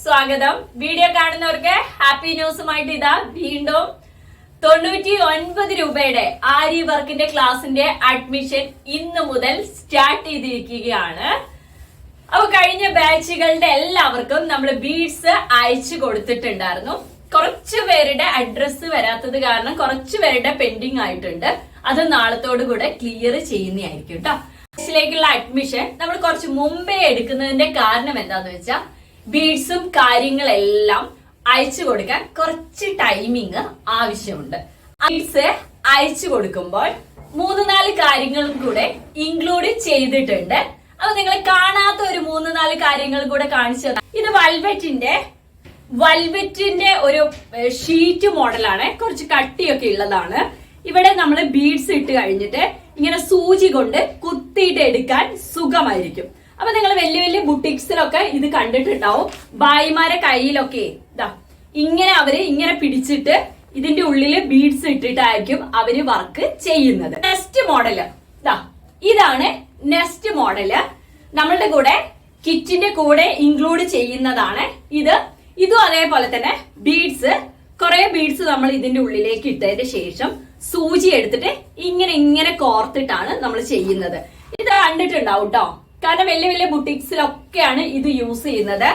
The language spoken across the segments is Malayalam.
സ്വാഗതം. വീഡിയോ കാണുന്നവർക്ക് ഹാപ്പി ന്യൂസുമായിട്ട് ഇതാ വീണ്ടും 99 രൂപയുടെ ആരി വർക്കിന്റെ ക്ലാസിന്റെ അഡ്മിഷൻ ഇന്ന് മുതൽ സ്റ്റാർട്ട് ചെയ്തിരിക്കുകയാണ്. അപ്പൊ കഴിഞ്ഞ ബാച്ചുകളുടെ എല്ലാവർക്കും നമ്മൾ ബീഡ്സ് അയച്ചു കൊടുത്തിട്ടുണ്ടായിരുന്നു. കുറച്ചു പേരുടെ അഡ്രസ് വരാത്തത് കാരണം കുറച്ചു പേരുടെ പെൻഡിങ് ആയിട്ടുണ്ട്. അത് നാളത്തോടു കൂടെ ക്ലിയർ ചെയ്യുന്നതായിരിക്കും കേട്ടോ. ിലേക്കുള്ള അഡ്മിഷൻ നമ്മൾ കുറച്ച് മുമ്പേ എടുക്കുന്നതിന്റെ കാരണം എന്താന്ന് വെച്ചാൽ ബീഡ്സും കാര്യങ്ങളെല്ലാം അയച്ചു കൊടുക്കാൻ കുറച്ച് ടൈമിങ് ആവശ്യമുണ്ട്. ബീഡ്സ് അയച്ചു കൊടുക്കുമ്പോൾ 3-4 കാര്യങ്ങളും കൂടെ ഇൻക്ലൂഡ് ചെയ്തിട്ടുണ്ട്. അപ്പൊ നിങ്ങൾ കാണാത്ത ഒരു 3-4 കാര്യങ്ങളും കൂടെ കാണിച്ചു. ഇത് വൽവെറ്റിന്റെ ഒരു ഷീറ്റ് മോഡലാണ്. കുറച്ച് കട്ടിയൊക്കെ ഉള്ളതാണ്. ഇവിടെ നമ്മൾ ബീഡ്സ് ഇട്ട് കഴിഞ്ഞിട്ട് ഇങ്ങനെ സൂചി കൊണ്ട് കുത്തിയിട്ട് എടുക്കാൻ സുഖമായിരിക്കും. അപ്പൊ നിങ്ങൾ വലിയ വലിയ ബുട്ടിക്സിലൊക്കെ ഇത് കണ്ടിട്ടുണ്ടാവും. ഭായിമാരെ കയ്യിലൊക്കെ ഇതാ ഇങ്ങനെ അവര് ഇങ്ങനെ പിടിച്ചിട്ട് ഇതിന്റെ ഉള്ളില് ബീഡ്സ് ഇട്ടിട്ടായിരിക്കും അവര് വർക്ക് ചെയ്യുന്നത്. നെക്സ്റ്റ് മോഡല് ഇതാണ്. നെക്സ്റ്റ് മോഡല് നമ്മളുടെ കൂടെ കിറ്റിന്റെ കൂടെ ഇൻക്ലൂഡ് ചെയ്യുന്നതാണ്. ഇതും അതേപോലെ തന്നെ കുറെ ബീഡ്സ് നമ്മൾ ഇതിന്റെ ഉള്ളിലേക്ക് ഇട്ടതിന് ശേഷം സൂചി എടുത്തിട്ട് ഇങ്ങനെ കോർത്തിട്ടാണ് നമ്മൾ ചെയ്യുന്നത്. ഇത് കണ്ടിട്ടുണ്ടാവും കേട്ടോ. കാരണം വലിയ വലിയ ബുട്ടിക്സിലൊക്കെയാണ് ഇത് യൂസ് ചെയ്യുന്നത്.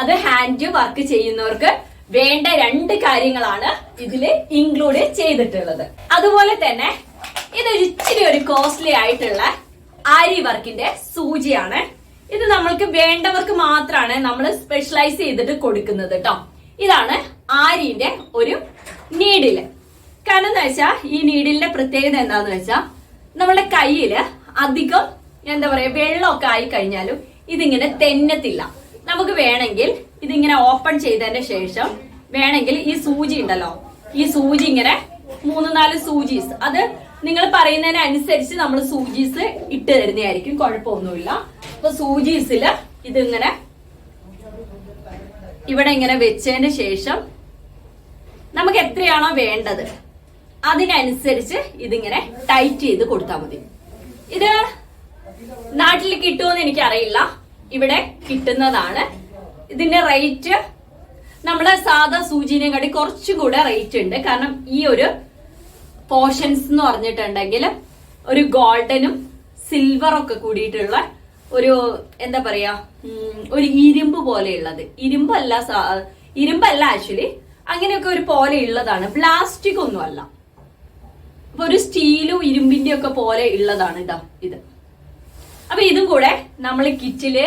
അത് ഹാൻഡ് വർക്ക് ചെയ്യുന്നവർക്ക് വേണ്ട 2 കാര്യങ്ങളാണ് ഇതില് ഇൻക്ലൂഡ് ചെയ്തിട്ടുള്ളത്. അതുപോലെ തന്നെ ഇതൊരു ഇച്ചിരി ഒരു കോസ്റ്റ്ലി ആയിട്ടുള്ള ആരി വർക്കിന്റെ സൂചിയാണ്. ഇത് നമ്മൾക്ക് വേണ്ടവർക്ക് മാത്രമാണ് നമ്മൾ സ്പെഷ്യലൈസ് ചെയ്തിട്ട് കൊടുക്കുന്നത് കേട്ടോ. ഇതാണ് ആരിന്റെ ഒരു നീഡില്. കാരണം എന്താ വെച്ചാൽ ഈ നീഡിലിന്റെ പ്രത്യേകത എന്താന്ന് വെച്ചാൽ നമ്മുടെ കയ്യില് അധികം വെള്ളമൊക്കെ ആയി കഴിഞ്ഞാലും ഇതിങ്ങനെ തെന്നത്തില്ല. നമുക്ക് വേണമെങ്കിൽ ഇതിങ്ങനെ ഓപ്പൺ ചെയ്തതിന്റെ ശേഷം വേണമെങ്കിൽ ഈ സൂചി ഉണ്ടല്ലോ, ഈ സൂചി ഇങ്ങനെ 3-4 സൂചീസ്, അത് നിങ്ങൾ പറയുന്നതിനനുസരിച്ച് നമ്മൾ സൂചീസ് ഇട്ട് തരുന്നതായിരിക്കും. കുഴപ്പമൊന്നുമില്ല. അപ്പൊ സൂചീസില് ഇതിങ്ങനെ ഇവിടെ ഇങ്ങനെ വെച്ചതിന് ശേഷം നമുക്ക് എത്രയാണോ വേണ്ടത് അതിനനുസരിച്ച് ഇതിങ്ങനെ ടൈറ്റ് ചെയ്ത് കൊടുത്താൽ മതി. ഇത് നാട്ടിൽ കിട്ടുമെന്ന് എനിക്കറിയില്ല. ഇവിടെ കിട്ടുന്നതാണ്. ഇതിന്റെ റേറ്റ് നമ്മുടെ സാധാ സൂചിനെയും കാട്ടി കുറച്ചും കൂടെ റേറ്റ് ഉണ്ട്. കാരണം ഈ ഒരു പോർഷൻസ് എന്ന് പറഞ്ഞിട്ടുണ്ടെങ്കിൽ ഒരു ഗോൾഡനും സിൽവറൊക്കെ കൂടിയിട്ടുള്ള ഒരു ഒരു ഇരുമ്പ് പോലെയുള്ളത്, ഇരുമ്പല്ല ആക്ച്വലി, അങ്ങനെയൊക്കെ ഒരു പോലെ ഉള്ളതാണ്. പ്ലാസ്റ്റിക് ഒന്നും അല്ല. അപ്പൊ ഒരു സ്റ്റീലും ഇരുമ്പിന്റെ ഒക്കെ പോലെ ഉള്ളതാണ് ഇത്. അപ്പൊ ഇതും കൂടെ നമ്മൾ കിറ്റില്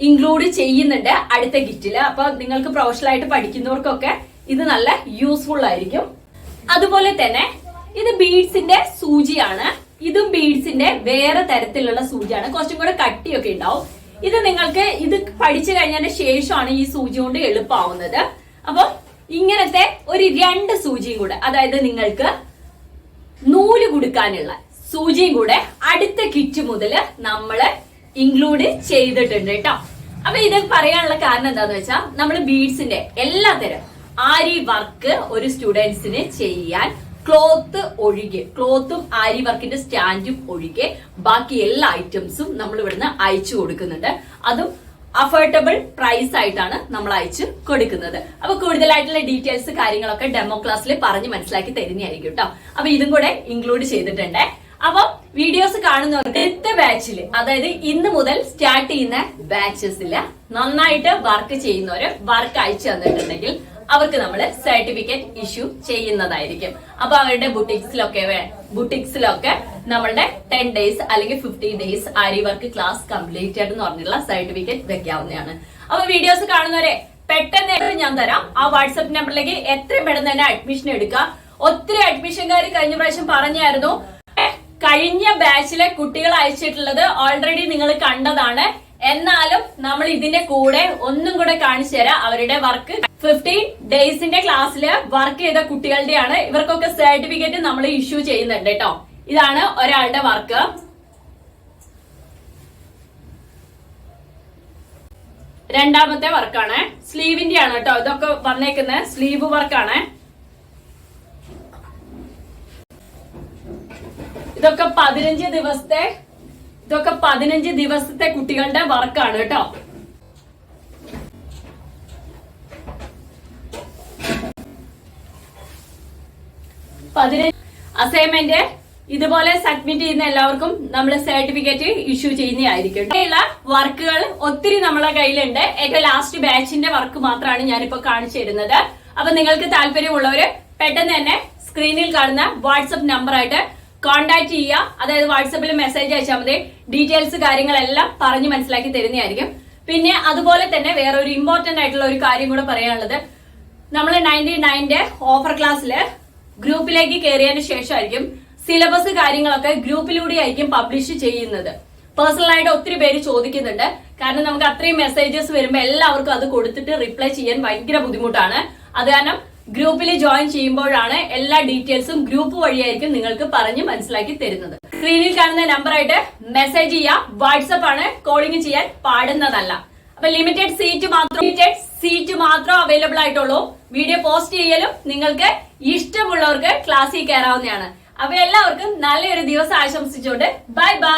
ഇൻക്ലൂഡ് ചെയ്യുന്നുണ്ട് അടുത്ത കിറ്റില്. അപ്പൊ നിങ്ങൾക്ക് പ്രൊഫഷണൽ ആയിട്ട് പഠിക്കുന്നവർക്കൊക്കെ ഇത് നല്ല യൂസ്ഫുൾ ആയിരിക്കും. അതുപോലെ തന്നെ ഇത് ബീഡ്സിന്റെ സൂചിയാണ്. ഇതും ബീഡ്സിന്റെ വേറെ തരത്തിലുള്ള സൂചിയാണ്. കുറച്ചും കൂടെ കട്ടിയൊക്കെ ഉണ്ടാവും. ഇത് നിങ്ങൾക്ക് ഇത് പഠിച്ചു കഴിഞ്ഞതിന് ശേഷമാണ് ഈ സൂചി കൊണ്ട് എളുപ്പമാവുന്നത്. അപ്പൊ ഇങ്ങനത്തെ ഒരു 2 സൂചിയും കൂടെ, അതായത് നിങ്ങൾക്ക് നൂല് കൊടുക്കാനുള്ള സൂചിയും കൂടെ അടുത്ത കിറ്റ് മുതൽ നമ്മള് ഇൻക്ലൂഡ് ചെയ്തിട്ടുണ്ട് കേട്ടോ. അപ്പൊ ഇത് പറയാനുള്ള കാരണം എന്താന്ന് വെച്ചാൽ നമ്മൾ ബീഡ്സിന്റെ എല്ലാത്തരം ആരി വർക്ക് ഒരു സ്റ്റുഡൻസിന് ചെയ്യാൻ ക്ലോത്തും ആരി വർക്കിന്റെ സ്റ്റാൻഡും ഒഴികെ ബാക്കി എല്ലാ ഐറ്റംസും നമ്മൾ ഇവിടുന്ന് അയച്ചു കൊടുക്കുന്നുണ്ട്. അതും അഫോർഡബിൾ പ്രൈസ് ആയിട്ടാണ് നമ്മൾ അയച്ചു കൊടുക്കുന്നത്. അപ്പൊ കൂടുതലായിട്ടുള്ള ഡീറ്റെയിൽസ് കാര്യങ്ങളൊക്കെ ഡെമോ ക്ലാസ്സിൽ പറഞ്ഞ് മനസ്സിലാക്കി തരുന്നതായിരിക്കും കേട്ടോ. അപ്പൊ ഇതും കൂടെ ഇൻക്ലൂഡ് ചെയ്തിട്ടുണ്ട്. അപ്പൊ വീഡിയോസ് കാണുന്നവർക്ക് അടുത്ത ബാച്ചില്, അതായത് ഇന്ന് മുതൽ സ്റ്റാർട്ട് ചെയ്യുന്ന ബാച്ചസില് നന്നായിട്ട് വർക്ക് ചെയ്യുന്നവര് വർക്ക് അയച്ചു തന്നിട്ടുണ്ടെങ്കിൽ അവർക്ക് നമ്മൾ സർട്ടിഫിക്കറ്റ് ഇഷ്യൂ ചെയ്യുന്നതായിരിക്കും. അപ്പൊ അവരുടെ ബുട്ടിക്സിലൊക്കെ നമ്മളുടെ 10 ഡേയ്സ് അല്ലെങ്കിൽ 15 ഡേയ്സ് ആരി വർക്ക് ക്ലാസ് കംപ്ലീറ്റഡ് എന്ന് പറഞ്ഞിട്ടുള്ള സർട്ടിഫിക്കറ്റ് വെക്കാവുന്നതാണ്. അപ്പൊ വീഡിയോസ് കാണുന്നവരെ പെട്ടെന്ന് ഞാൻ തരാം. ആ വാട്സ്ആപ്പ് നമ്പറിലേക്ക് എത്രയും പെട്ടെന്ന് തന്നെ അഡ്മിഷൻ എടുക്കുക. ഒത്തിരി അഡ്മിഷൻകാർ കഴിഞ്ഞ പ്രാവശ്യം പറഞ്ഞായിരുന്നു. കഴിഞ്ഞ ബാച്ചിലെ കുട്ടികൾ അയച്ചിട്ടുള്ളത് ഓൾറെഡി നിങ്ങൾ കണ്ടതാണ്. എന്നാലും നമ്മൾ ഇതിന്റെ കൂടെ ഒന്നും കൂടെ കാണിച്ചു തരാം. അവരുടെ വർക്ക് 15 ഡേയ്സിന്റെ ക്ലാസ്സില് വർക്ക് ചെയ്ത കുട്ടികളുടെയാണ്. ഇവർക്കൊക്കെ സർട്ടിഫിക്കറ്റ് നമ്മൾ ഇഷ്യൂ ചെയ്യുന്നുണ്ട് കേട്ടോ. ഇതാണ് ഒരാളുടെ വർക്ക്. രണ്ടാമത്തെ വർക്കാണ്. സ്ലീവിന്റെ ആണ് കേട്ടോ. ഇതൊക്കെ വന്നേക്കുന്നത് സ്ലീവ് വർക്കാണ്. ഇതൊക്കെ 15 ദിവസത്തെ കുട്ടികളുടെ വർക്കാണ് കേട്ടോ. 15 അസൈൻമെന്റ് ഇതുപോലെ സബ്മിറ്റ് ചെയ്യുന്ന എല്ലാവർക്കും നമ്മൾ സർട്ടിഫിക്കറ്റ് ഇഷ്യൂ ചെയ്യുന്നതായിരിക്കും. ഇങ്ങനെയുള്ള വർക്കുകൾ ഒത്തിരി നമ്മളെ കയ്യിലുണ്ട്. ഏറ്റവും ലാസ്റ്റ് ബാച്ചിന്റെ വർക്ക് മാത്രമാണ് ഞാനിപ്പോ കാണിച്ചു തരുന്നത്. അപ്പൊ നിങ്ങൾക്ക് താല്പര്യമുള്ളവര് പെട്ടെന്ന് തന്നെ സ്ക്രീനിൽ കാണുന്ന വാട്സപ്പ് നമ്പറായിട്ട് കോൺടാക്ട് ചെയ്യുക. അതായത് വാട്സപ്പിൽ മെസ്സേജ് അയച്ചാൽ മതി. ഡീറ്റെയിൽസ് കാര്യങ്ങളെല്ലാം പറഞ്ഞു മനസ്സിലാക്കി തരുന്നതായിരിക്കും. പിന്നെ അതുപോലെ തന്നെ വേറെ ഒരു ഇമ്പോർട്ടന്റ് ആയിട്ടുള്ള ഒരു കാര്യം കൂടെ പറയാനുള്ളത്, നമ്മൾ 99ന്റെ ഓഫർ ക്ലാസ്സില് ഗ്രൂപ്പിലേക്ക് കയറിയതിന് ശേഷമായിരിക്കും സിലബസ് കാര്യങ്ങളൊക്കെ ഗ്രൂപ്പിലൂടെ ആയിരിക്കും പബ്ലിഷ് ചെയ്യുന്നത്. പേഴ്സണലായിട്ട് ഒത്തിരി പേര് ചോദിക്കുന്നുണ്ട്. കാരണം നമുക്ക് അത്രയും മെസ്സേജസ് വരുമ്പോൾ എല്ലാവർക്കും അത് കൊടുത്തിട്ട് റിപ്ലൈ ചെയ്യാൻ ഭയങ്കര ബുദ്ധിമുട്ടാണ്. അത് കാരണം ഗ്രൂപ്പിൽ ജോയിൻ ചെയ്യുമ്പോഴാണ് എല്ലാ ഡീറ്റെയിൽസും ഗ്രൂപ്പ് വഴിയായിരിക്കും നിങ്ങൾക്ക് പറഞ്ഞ് മനസ്സിലാക്കി തരുന്നത്. സ്ക്രീനിൽ കാണുന്ന നമ്പറായിട്ട് മെസ്സേജ് ചെയ്യുക. വാട്സപ്പ് ആണ്, കോളിംഗ് ചെയ്യാൻ പാടുന്നതല്ല. അപ്പൊ ലിമിറ്റഡ് സീറ്റ് മാത്രം അവൈലബിൾ ആയിട്ടുള്ളൂ. വീഡിയോ പോസ്റ്റ് ചെയ്യലും നിങ്ങൾക്ക് ഇഷ്ടമുള്ളവർക്ക് ക്ലാസ്സിൽ കയറാവുന്നതാണ്. അപ്പൊ എല്ലാവർക്കും നല്ലൊരു ദിവസം ആശംസിച്ചുകൊണ്ട് ബൈ ബൈ.